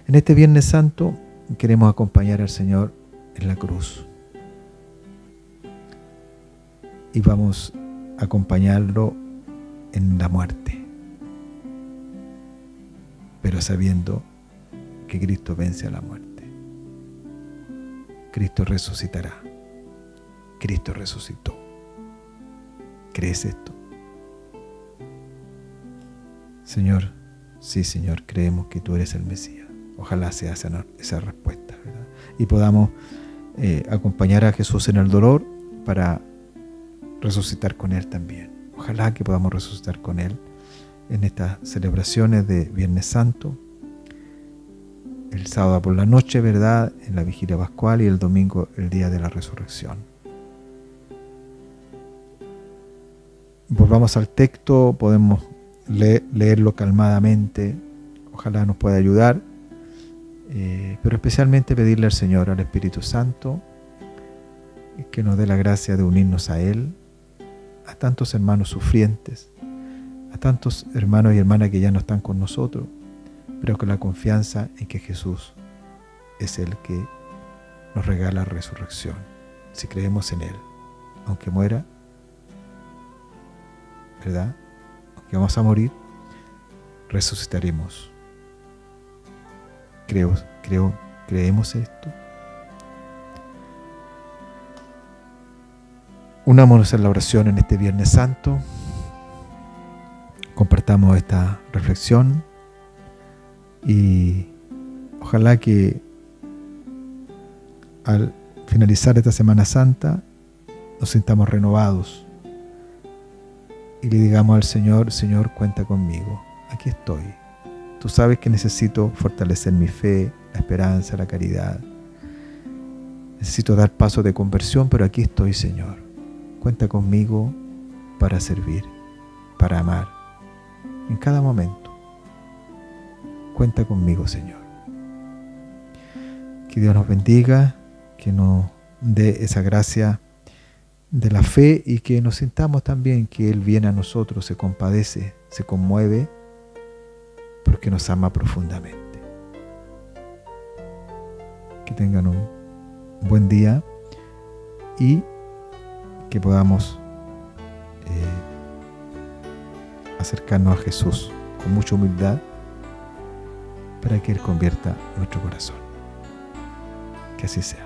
A: En este Viernes Santo queremos acompañar al Señor en la cruz. Y vamos a acompañarlo en la muerte. Pero sabiendo que Cristo vence a la muerte. Cristo resucitará. Cristo resucitó. ¿Crees esto? Señor, sí, Señor, creemos que tú eres el Mesías. Ojalá sea esa respuesta, ¿verdad? Y podamos acompañar a Jesús en el dolor para resucitar con Él también. Ojalá que podamos resucitar con Él en estas celebraciones de Viernes Santo, el sábado por la noche, ¿verdad?, en la vigilia pascual, y el domingo, el día de la resurrección. Volvamos al texto, podemos leerlo calmadamente, ojalá nos pueda ayudar, pero especialmente pedirle al Señor, al Espíritu Santo, que nos dé la gracia de unirnos a Él, a tantos hermanos sufrientes, a tantos hermanos y hermanas que ya no están con nosotros, pero con la confianza en que Jesús es el que nos regala resurrección. Si creemos en Él, aunque muera, ¿verdad?, aunque vamos a morir, resucitaremos. ¿Creemos esto? Unámonos en la oración en este Viernes Santo. Compartamos esta reflexión y ojalá que al finalizar esta Semana Santa nos sintamos renovados y le digamos al Señor: Señor, cuenta conmigo, aquí estoy. Tú sabes que necesito fortalecer mi fe, la esperanza, la caridad. Necesito dar pasos de conversión, pero aquí estoy, Señor. Cuenta conmigo para servir, para amar, en cada momento. Cuenta conmigo, Señor. Que Dios nos bendiga, que nos dé esa gracia de la fe y que nos sintamos también que Él viene a nosotros, se compadece, se conmueve, porque nos ama profundamente. Que tengan un buen día y que podamos acercarnos a Jesús con mucha humildad para que Él convierta nuestro corazón. Que así sea.